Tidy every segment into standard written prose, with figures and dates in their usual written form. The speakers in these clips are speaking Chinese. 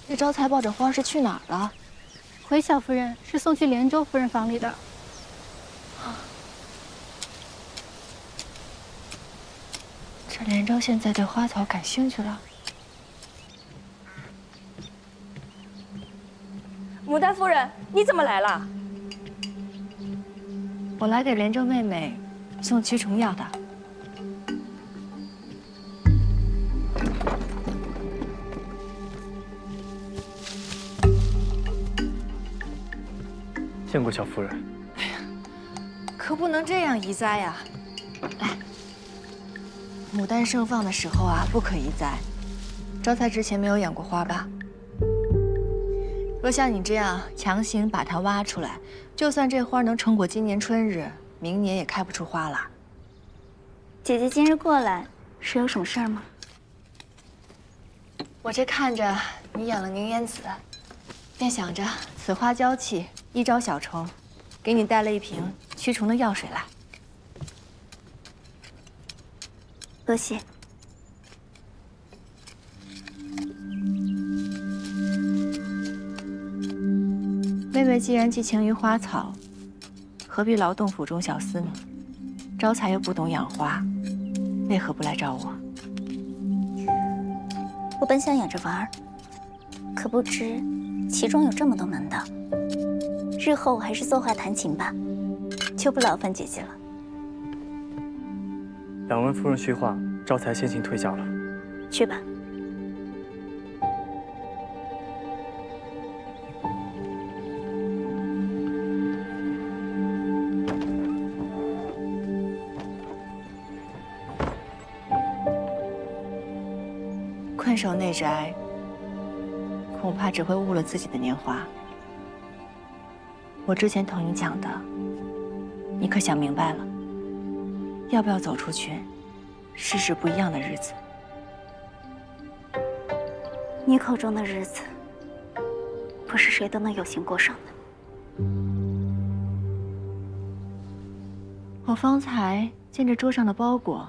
这招财抱着花是去哪儿了？回小夫人是送去连州夫人房里的。这连州现在对花草感兴趣了。牡丹夫人，你怎么来了？我来给连州妹妹送驱虫药的。见过小夫人。可不能这样移栽呀！来，牡丹盛放的时候啊，不可移栽。招财之前没有养过花吧？若像你这样强行把它挖出来，就算这花能撑过今年春日，明年也开不出花了。姐姐今日过来是有什么事儿吗？我这看着你养了凝烟子，便想着此花娇气，易招小虫，给你带了一瓶驱虫的药水来。多谢。妹妹既然寄情于花草，何必劳动府中小厮呢？招财又不懂养花，为何不来找我？我本想养着玩儿，可不知其中有这么多门道。日后我还是作画弹琴吧，就不劳烦姐姐了。两位夫人叙话，招财先行退下了。去吧。困守内宅，恐怕只会误了自己的年华。我之前同你讲的，你可想明白了？要不要走出去，试试不一样的日子？你口中的日子，不是谁都能有幸过上的。我方才见着桌上的包裹，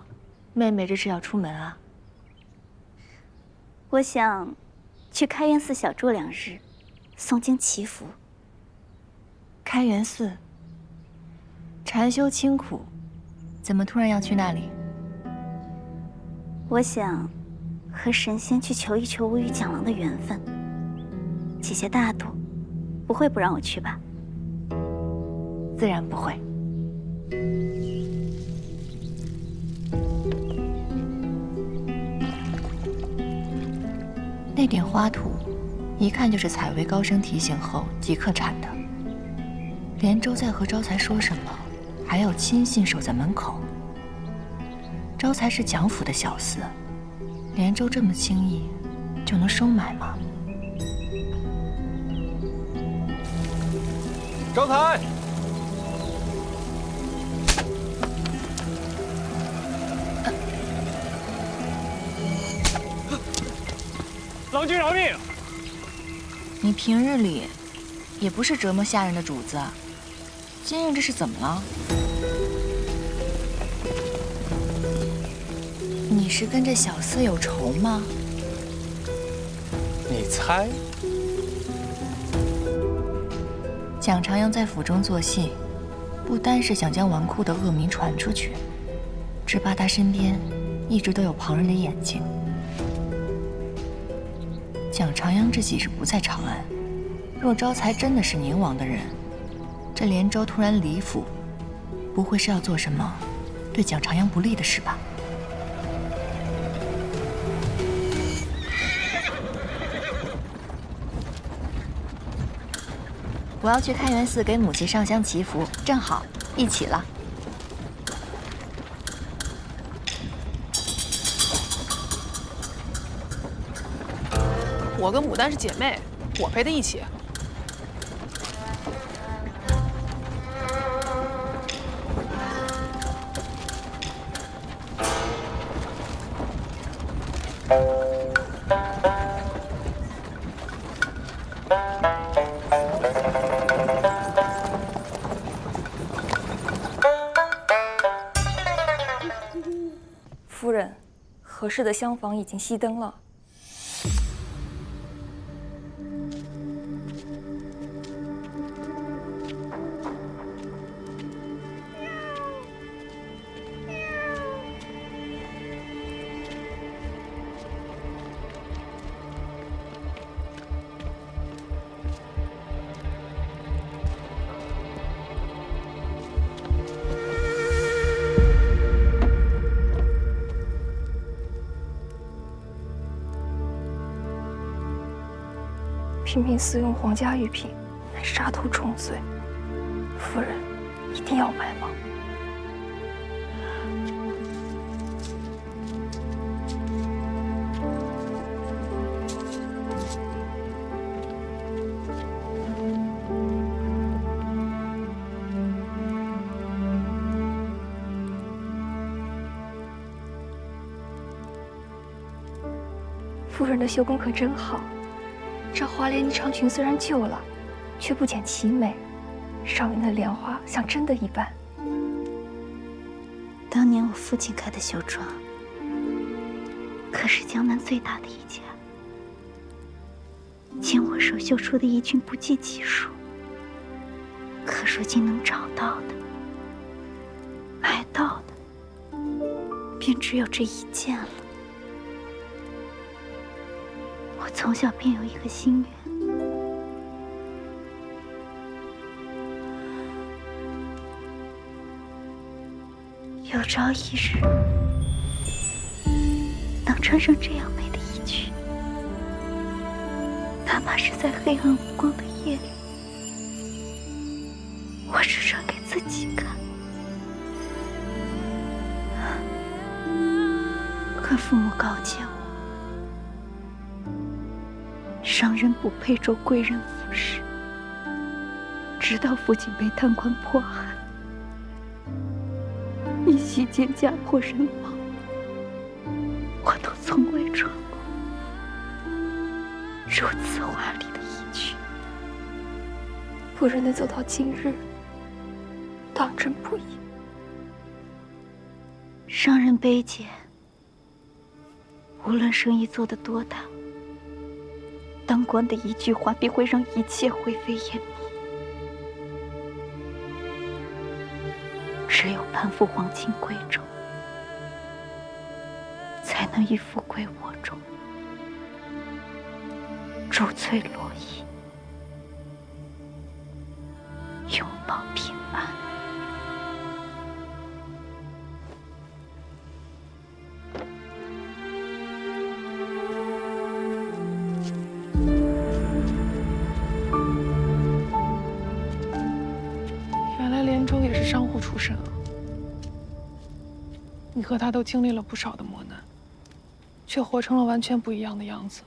妹妹这是要出门啊？我想去开元寺小住2日，诵经祈福。开元寺，禅修清苦，怎么突然要去那里？我想和神仙去求一求我与蒋郎的缘分。姐姐大度，不会不让我去吧？自然不会。那点花土，一看就是采薇高声提醒后即刻产的。连州在和招财说什么，还要亲信守在门口。招财是蒋府的小厮，连州这么轻易就能收买吗？招财，郎君饶命！你平日里也不是折磨下人的主子，今日这是怎么了？你是跟这小厮有仇吗？你猜？蒋长阳在府中做戏，不单是想将纨绔的恶名传出去，只怕他身边一直都有旁人的眼睛。蒋长阳这几日不在长安，若招财真的是宁王的人，这连州突然离府，不会是要做什么对蒋长阳不利的事吧？我要去开元寺给母亲上香祈福，正好一起了。我跟牡丹是姐妹，我陪她一起。夫人，合适的厢房已经熄灯了。频频私用皇家玉品，乃杀头重罪。夫人一定要卖吗？夫人的绣工可真好，这花莲霓裳裙虽然旧了，却不减其美，上面的莲花像真的一般。当年我父亲开的绣庄，可是江南最大的一家，见我手绣出的衣裙不计其数，可如今能找到的、买到的，便只有这一件了。我从小便有一个心愿，有朝一日能穿上这样美的衣裙，哪怕是在黑暗无光的夜里，我只穿给自己看。可父母告诫我，商人不配做贵人服侍。直到父亲被贪官迫害，一夕间家破人亡，我都从未穿过如此华丽的衣裙。夫人能走到今日，当真不易。商人卑贱，无论生意做得多大，当官的一句话必会让一切灰飞烟灭。只有攀附皇亲贵胄，才能与富贵我中，珠翠罗衣，拥抱平安。原来连州也是商户出身啊！你和他都经历了不少的磨难，却活成了完全不一样的样子。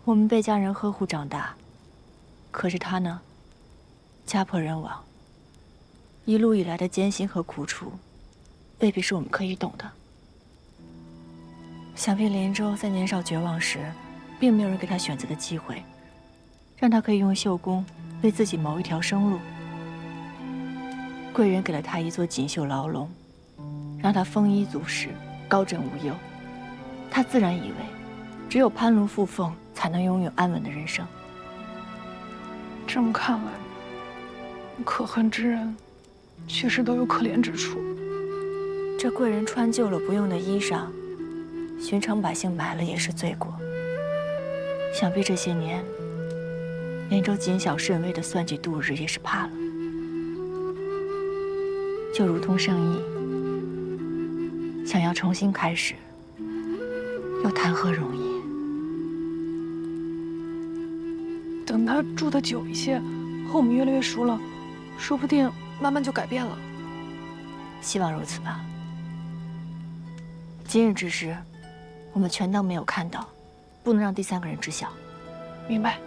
我们被家人呵护长大，可是他呢，家破人亡。一路以来的艰辛和苦楚，未必是我们可以懂的。想必连州在年少绝望时，并没有人给他选择的机会，让他可以用绣工为自己谋一条生路。贵人给了他一座锦绣牢笼，让他丰衣足食，高枕无忧。他自然以为，只有攀龙附凤，才能拥有安稳的人生。这么看来，可恨之人，确实都有可怜之处。这贵人穿旧了不用的衣裳，寻常百姓买了也是罪过。想必这些年，连州谨小慎微的算计度日也是怕了。就如同生意，想要重新开始，又谈何容易？等他住得久一些，和我们越来越熟了，说不定慢慢就改变了。希望如此吧。今日之事，我们全当没有看到，不能让第三个人知晓。明白。